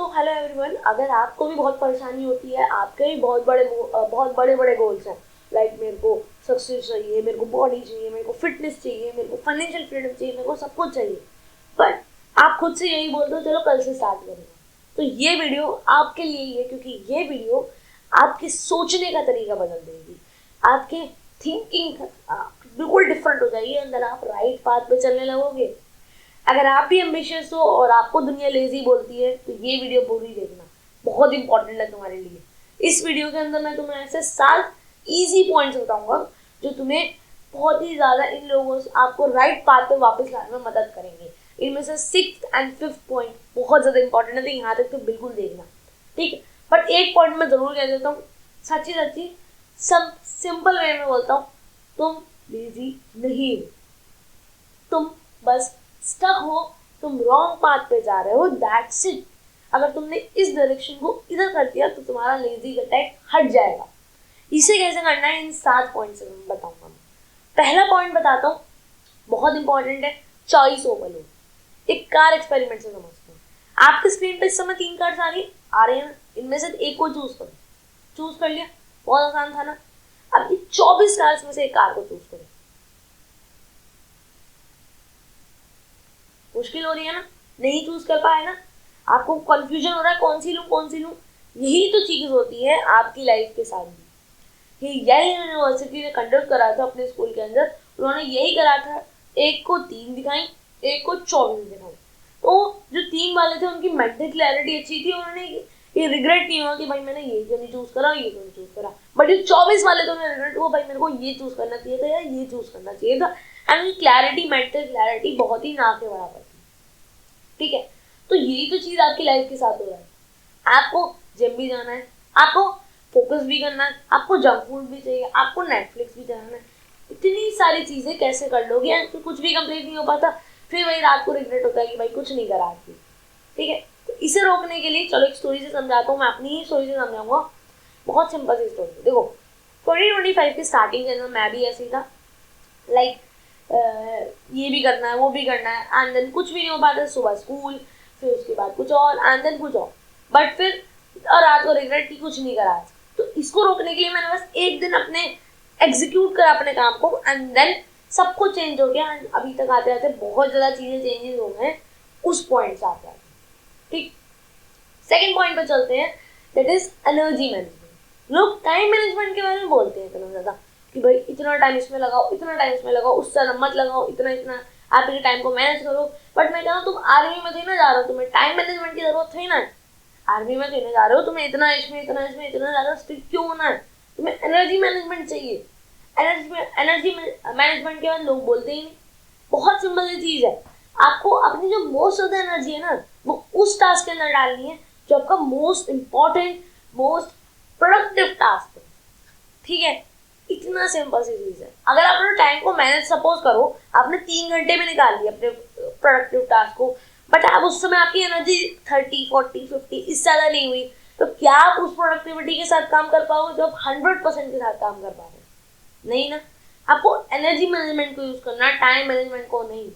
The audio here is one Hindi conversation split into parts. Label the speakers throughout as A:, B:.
A: तो हेलो एवरीवन, अगर आपको भी बहुत परेशानी होती है, आपके भी बहुत बड़े बड़े गोल्स हैं, लाइक मेरे को सक्सेस चाहिए, मेरे को बॉडी चाहिए, मेरे को फिटनेस चाहिए, मेरे को फाइनेंशियल फ्रीडम चाहिए, मेरे को सब कुछ चाहिए, बट आप खुद से यही बोलते हो चलो कल से स्टार्ट करेंगे, तो ये वीडियो आपके लिए ही है, क्योंकि ये वीडियो आपके सोचने का तरीका बदल देगी, आपके थिंकिंग बिल्कुल डिफरेंट हो जाएगी, अंदर आप राइट पाथ पे चलने लगोगे। अगर आप भी एम्बिशियस हो और आपको दुनिया लेजी बोलती है तो ये वीडियो पूरी देखना, बहुत इंपॉर्टेंट है तुम्हारे लिए। इस वीडियो के अंदर मैं तुम्हें ऐसे 7 इजी पॉइंट्स बताऊंगा जो तुम्हें बहुत ही ज़्यादा इन लोगों से आपको राइट पाथ पे वापस लाने में मदद करेंगे। इनमें से 6th and 5th पॉइंट बहुत ज़्यादा इंपॉर्टेंट है, तो यहाँ तक तो बिल्कुल देखना, ठीक है। बट एक पॉइंट मैं ज़रूर कह देता हूँ, सच्ची सब सिंपल वे में बोलता हूँ, तुम लेजी नहीं हो, तुम बस स्टक हो, तुम रॉन्ग पाथ पे जा रहे हो, दैट्स इट। अगर तुमने इस डायरेक्शन को इधर कर दिया तो तुम्हारा लेजी अटैक हट जाएगा। इसे कैसे करना है इन 7 पॉइंट से मैं बताऊंगा। पहला पॉइंट बताता हूँ, बहुत इंपॉर्टेंट है, चॉइस ओवरलोड। एक कार एक्सपेरिमेंट से समझते हैं। आपके स्क्रीन पे इस समय 3 कार्ड्स आ रही है ना, इनमें से एक को चूज करो। चूज कर लिया, बहुत आसान था ना। अब ये 24 कार्ड्स में से एक कार को चूज करो। मुश्किल हो रही है ना, नहीं चूज कर पाए ना, आपको कंफ्यूजन हो रहा है कौन सी लूं। यही तो चीज होती है आपकी लाइफ के साथ भी। ये येल यूनिवर्सिटी ने कंडक्ट करा था अपने स्कूल के अंदर, उन्होंने यही करा था, एक को 3 दिखाई, एक को 24 दिखाई। तो जो 3 वाले थे उनकी मेंटल क्लैरिटी अच्छी थी, उन्होंने ये रिग्रेट नहीं हुआ कि भाई मैंने ये क्यों नहीं चूज करा, ये क्यों नहीं चूज करा। बट ये 24 वाले तो उन्हें रिग्रेट हुआ, भाई मेरे को ये चूज करना चाहिए था या ये चूज करना चाहिए था। एंड क्लैरिटी, मेंटल क्लैरिटी बहुत ही ना के बराबर थी, ठीक है। तो यही तो चीज आपकी लाइफ के साथ हो रहा है। आपको जिम भी जाना है, आपको फोकस भी करना है, आपको जंक फूड भी चाहिए, आपको नेटफ्लिक्स भी चलाना है, इतनी सारी चीजें कैसे कर लोगे, फिर कुछ भी कंप्लीट नहीं हो पाता, फिर वही रात को रिग्रेट होता है कि भाई कुछ नहीं करा आज भी, ठीक है। तो इसे रोकने के लिए चलो एक स्टोरी से समझाता हूँ, मैं अपनी ही स्टोरी से समझाऊंगा। बहुत सिंपल सी स्टोरी। देखो 2025 की स्टार्टिंग के अंदर मैं भी ऐसे ही था, लाइक ये भी करना है, वो भी करना है, एंड देन कुछ भी नहीं हो पाता। सुबह स्कूल, फिर उसके बाद कुछ और, एंड देन कुछ और, बट फिर और रात को रिग्रेट की कुछ नहीं करा आज। तो इसको रोकने के लिए मैंने बस एक दिन अपने एग्जीक्यूट करा अपने काम को, एंड देन सब कुछ चेंज हो गया। अभी तक आते आते बहुत ज़्यादा चीज़ें चेंजेस हो गए उस पॉइंट से आते आते, ठीक। सेकेंड पॉइंट पर चलते हैं, दैट इज एनर्जी मैनेजमेंट। लोग टाइम मैनेजमेंट के बारे में बोलते हैं इतना ज़्यादा कि भाई इतना टाइम इसमें लगाओ, इतना टाइम इसमें लगाओ, उससे ज़्यादा मत लगाओ, इतना आपके टाइम को मैनेज करो। बट मैं कह रहा हूँ तुम आर्मी में थी ना जा रहे हो, तुम्हें टाइम मैनेजमेंट की जरूरत थी ना। आर्मी में थी ना जा रहे हो, तुम्हें इतना इसमें इतना ज़्यादा स्ट्रिक्ट क्यों होना है? तुम्हें एनर्जी मैनेजमेंट चाहिए। एनर्जी मैनेजमेंट के बाद लोग बोलते ही नहीं। बहुत सिंपल सी चीज़ है, आपको अपनी जो मोस्ट ऑफ द एनर्जी है ना, वो उस टास्क के अंदर डालनी है जो आपका most important, most productive task है, ठीक है। इतना सिंपल सी चीज है। अगर आप अपने टाइम को मैनेज, सपोज करो आपने 3 घंटे में निकाल लिया अपने प्रोडक्टिव टास्क को, बट आप उस समय आपकी एनर्जी 30, 40, 50 इससे ज़्यादा नहीं हुई, तो क्या आप उस प्रोडक्टिविटी के साथ काम कर पाओगे जो आप 100% के साथ काम कर पा रहे हैं? नहीं ना। आपको एनर्जी मैनेजमेंट को यूज करना, टाइम मैनेजमेंट को नहीं।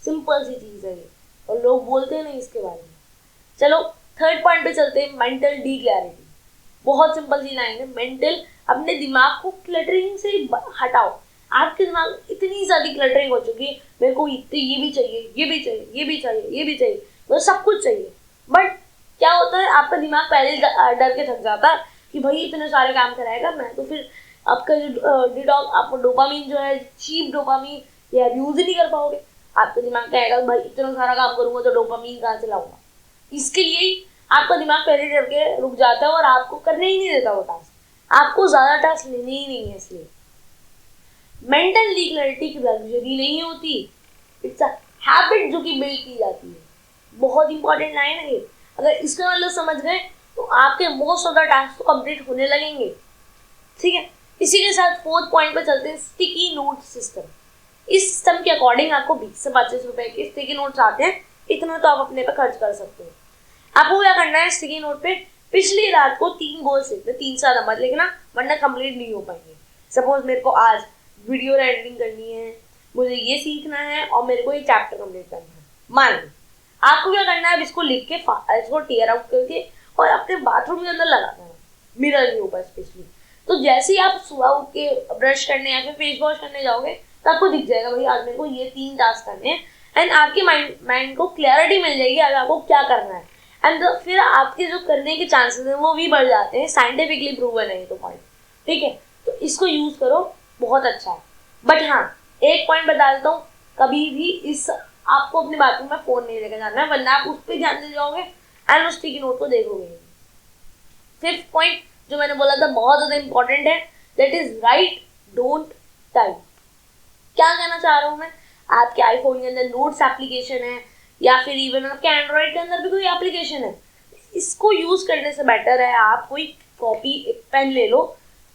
A: सिंपल सी चीज है ये, और लोग बोलते नहीं इसके बारे में। चलो थर्ड पॉइंट पे चलते हैं, मेंटल डी क्लैरिटी। बहुत सिंपल सी लाइन है, मेंटल, अपने दिमाग को क्लटरिंग से हटाओ। आपके दिमाग में इतनी ज्यादा क्लटरिंग हो चुकी है, मेरे को ये भी चाहिए, ये भी चाहिए, ये भी चाहिए, ये भी चाहिए, मतलब सब कुछ चाहिए। बट क्या होता है, आपका दिमाग पहले डर के थक जाता है कि भाई इतने सारे काम कराएगा, मैं तो फिर आपका जो आपको डोपामीन जो है, चीप डोपामीन, ये यूज ही नहीं कर पाओगे। आपका दिमाग कहेगा भाई इतना सारा काम करूंगा तो डोपामीन कहाँ से लाऊंगा। इसके लिए आपका दिमाग पहले डर के रुक जाता है और आपको करने ही नहीं देता वो टास्क। आपको ज्यादा टास्क लेने ही नहीं है। इसलिए मेंटल क्लैरिटी की लग्जरी नहीं होती, इट्स अ हैबिट जो कि बिल्ड की जाती है। बहुत इंपॉर्टेंट लाइन है ये। अगर इसका मतलब समझ गए तो आपके मोस्ट ऑफ द टास्क तो कंप्लीट होने लगेंगे, ठीक है। इसी के साथ 4th पॉइंट पे चलते हैं, स्टिकी नोट सिस्टम। इस सिस्टम के अकॉर्डिंग आपको 20 से 25 रुपए के स्टिकी नोट्स आते हैं, इतना तो आप अपने पे खर्च कर सकते हो। आपको क्या करना है, स्टिकी नोट पे पिछली रात को 3 गोल लिखना, 3 से ज्यादा मत लिखना वरना कंप्लीट नहीं हो पाएंगे। सपोज मेरे को आज वीडियो एडिटिंग करनी है, मुझे ये सीखना है और मेरे को ये चैप्टर कंप्लीट करना है, मान लो आपको क्या करना है, अब इसको लिख के इसको टेयर आउट करके और अपने बाथरूम के अंदर लगा देना, मिरर के ऊपर स्पेशली। तो जैसे ही आप सुबह उठ के ब्रश करने या फिर फेस वॉश करने जाओगे तो आपको दिख जाएगा भाई आज मेरे को ये 3 टास्क करने हैं, एंड आपके माइंड को क्लैरिटी मिल जाएगी आज आपको क्या करना है, एंड फिर आपके जो करने के चांसेस हैं वो भी बढ़ जाते हैं। साइंटिफिकली प्रूवन है ये तो पॉइंट, ठीक है। तो इसको यूज करो, बहुत अच्छा है। बट हाँ, एक पॉइंट बता देता हूँ, कभी भी इस आपको अपने बाथरूम में फोन नहीं लेकर जाना है, वरना आप उस पर ध्यान दे जाओगे एंड उस स्टिकी नोट को देखोगे। 5th पॉइंट जो मैंने बोला था बहुत ज्यादा इंपॉर्टेंट है, that is right don't type. क्या कहना चाह रहा हूँ मैं, आपके आईफोन के अंदर नोट्स एप्लीकेशन है या फिर इवन आपके एंड्रॉइड के अंदर भी कोई एप्लीकेशन है, इसको यूज करने से बेटर है आप कोई कॉपी पेन ले लो,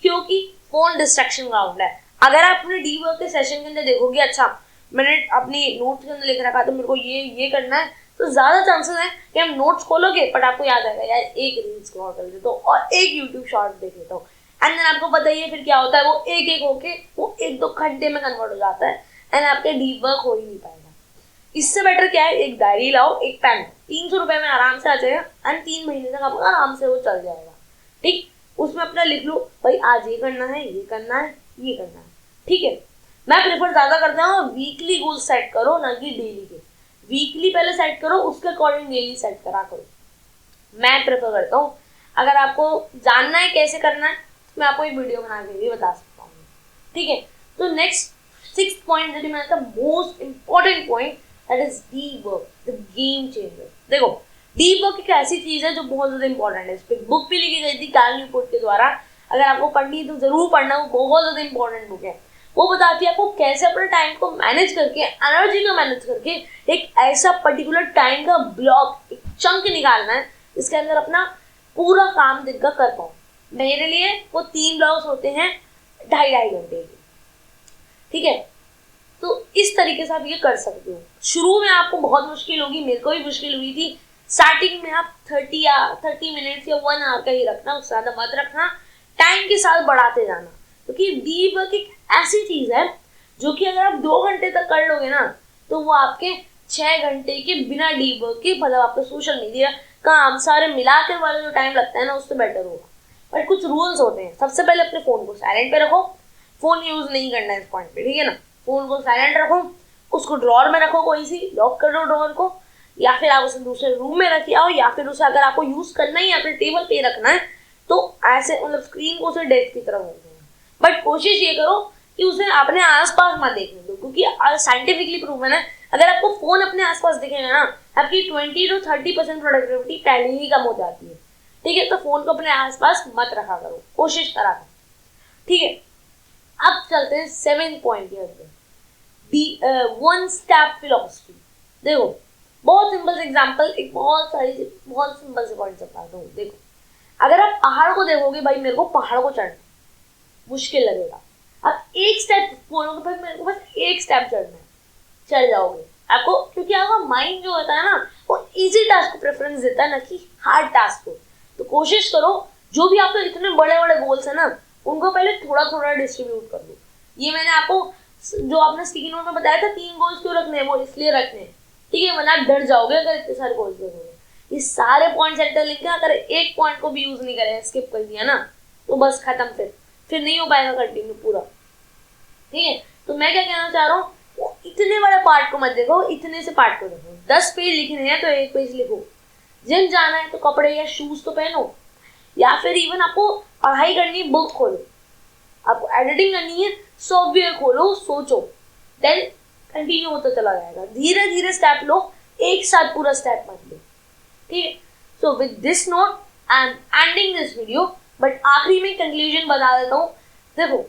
A: क्योंकि फोन डिस्ट्रैक्शन ग्राउंड है। अगर आप अपने डी वर्क के सेशन के अंदर देखोगे अच्छा मैंने अपने नोट्स के अंदर लिख रखा तो मेरे को ये करना है, तो ज्यादा चांसेस है कि हम नोट्स खोलोगे बट आपको याद आएगा यार एक रील स्क्रॉल कर लेता हूँ और एक यूट्यूब शॉर्ट देख लेता हूँ, एंड देन आपको पता ही है फिर क्या होता है, वो एक एक होके वो 1-2 घंटे में कन्वर्ट हो जाता है एंड आपके डीप वर्क हो ही नहीं पाएगा। इससे बेटर क्या है, एक डायरी लाओ, एक पेन, 300 रुपये में आराम से आ जाएगा एंड 3 महीने तक आपका आराम से वो चल जाएगा, ठीक। उसमें अपना लिख लो भाई आज ये करना है, ये करना है, ये करना है, ठीक है। मैं प्रेफर ज्यादा करता हूँ वीकली गोल सेट करो ना कि डेली के। वीकली पहले सेट करो, उसके अकॉर्डिंग डेली सेट करा करो, मैं प्रेफर करता हूँ। अगर आपको जानना है कैसे करना है तो मैं आपको एक वीडियो बना के भी बता सकता हूँ, ठीक है। तो next 6th point that is the most important point, that is deep work, the game changer. देखो डीप वर्क एक ऐसी चीज है जो बहुत ज्यादा इंपॉर्टेंट है, इस पर बुक भी लिखी गई थी कैल न्यूपोर्ट के द्वारा, अगर आपको पढ़नी है तो जरूर पढ़ना, वो बहुत ज्यादा इंपॉर्टेंट बुक है। वो बताती है आपको कैसे अपने टाइम को मैनेज करके, एनर्जी को मैनेज करके एक ऐसा पर्टिकुलर टाइम का ब्लॉक, एक चंक निकालना है जिसके अंदर अपना पूरा काम दिन का कर पाओ। मेरे लिए वो 3 ब्लॉक्स होते हैं 2.5 घंटे के, ठीक है। तो इस तरीके से आप ये कर सकते हो। शुरू में आपको बहुत मुश्किल होगी, मेरे को भी मुश्किल हुई थी स्टार्टिंग में। आप 30 मिनट्स या 1 आवर का ही रखना, उससे ज्यादा मत रखना, टाइम के साथ बढ़ाते जाना, क्योंकि डीप वर्क एक ऐसी चीज है जो कि अगर आप 2 घंटे तक कर लोगे ना तो वो आपके 6 घंटे के बिना डीप वर्क के, मतलब आपका सोशल मीडिया काम सारे मिलाकर वाला जो टाइम लगता है ना उससे बेटर होगा। बट कुछ रूल्स होते हैं। सबसे पहले अपने फोन को साइलेंट पे रखो, फोन यूज नहीं करना है इस पॉइंट पे, ठीक है ना। फोन को साइलेंट रखो, उसको ड्रॉर में रखो, कोई सी लॉक कर दो ड्रॉर को, या फिर आप उसे दूसरे रूम में रखिए आओ, या फिर उसे अगर आपको यूज करना ही अपने टेबल पे रखना है तो ऐसे मतलब स्क्रीन को उसे डेस्क की तरफ रखना है। बट कोशिश ये करो कि उसे अपने आसपास मत देखने दो, क्योंकि साइंटिफिकली प्रूवन है अगर आपको फोन अपने आसपास दिखेगा ना आपकी 20 to 30% प्रोडक्टिविटी पहले ही कम हो जाती है, ठीक है। तो फोन को अपने आसपास मत रखा करो, कोशिश करा करो, ठीक है। अब चलते हैं 7th पॉइंट के अंदर, वन स्टेप फिलॉसफी। देखो बहुत सिंपल एग्जांपल, एक बहुत सिंपल से पॉइंट बताता हूँ। देखो अगर आप पहाड़ को देखोगे, भाई मेरे को पहाड़ को चढ़ना मुश्किल लगेगा, आप एक स्टेप बोलोगे भाई मेरे को बस एक स्टेप चढ़ना है, चढ़ जाओगे आपको, क्योंकि आपका माइंड जो होता है ना वो इजी टास्क को प्रेफरेंस देता है ना कि हार्ड टास्क को। तो कोशिश करो जो भी आपके इतने बड़े बड़े गोल्स है ना उनको पहले थोड़ा थोड़ा डिस्ट्रीब्यूट कर दो। ये मैंने आपको जो आपने स्टिकी नोट में बताया था 3 गोल्स क्यों रखने हैं, वो इसलिए रखने हैं, ठीक है, वरना आप डर जाओगे अगर इतने सारे गोल्स देखोगे। ये सारे पॉइंट सेंटर लिख के अगर एक पॉइंट को भी यूज नहीं करें, स्किप कर दिया ना तो बस खत्म, फिर नहीं हो पाएगा कंटिन्यू पूरा, ठीक है। तो मैं क्या कहना चाह रहा हूँ, वो इतने बड़े पार्ट को मत देखो, इतने से पार्ट को देखो। 10 पेज लिखने हैं तो 1 पेज लिखो, जिम जाना है तो कपड़े या शूज तो पहनो, या फिर इवन आपको पढ़ाई करनी है बुक खोलो, आपको एडिटिंग करनी है सॉफ्टवेयर खोलो, सोचो, देन कंटिन्यू होता चला जाएगा। धीरे धीरे स्टेप लो, एक साथ पूरा स्टेप मत लो, ठीक है। So with this note I am ending this video, but आखिरी में कंक्लूजन बता देता हूँ। देखो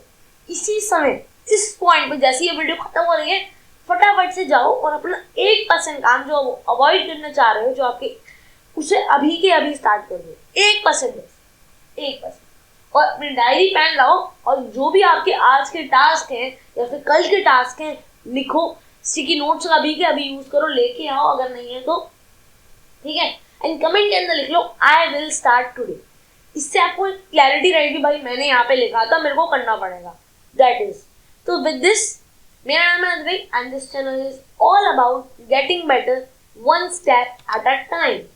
A: इसी समय इस पॉइंट पे जैसे ये वीडियो खत्म हो रही है फटाफट से जाओ और अपना 1% काम जो अवॉइड करना चाह रहे हो जो आपके, उसे अभी के अभी स्टार्ट कर दो, 1%, और अपनी डायरी पेन लाओ और जो भी आपके आज के टास्क हैं या फिर कल के टास्क हैं लिखो, स्टिकी नोट्स अभी के अभी यूज करो, लेके आओ अगर नहीं है तो, ठीक है। एंड कमेंट के अंदर लिख लो आई विल स्टार्ट टुडे, इससे आपको एक क्लैरिटी रहेगी भाई मैंने यहाँ पे लिखा था, मेरे को करना पड़ेगा, दैट इज। तो विद दिस मेरा नाम है Advait and this channel is all about getting better one step at a time.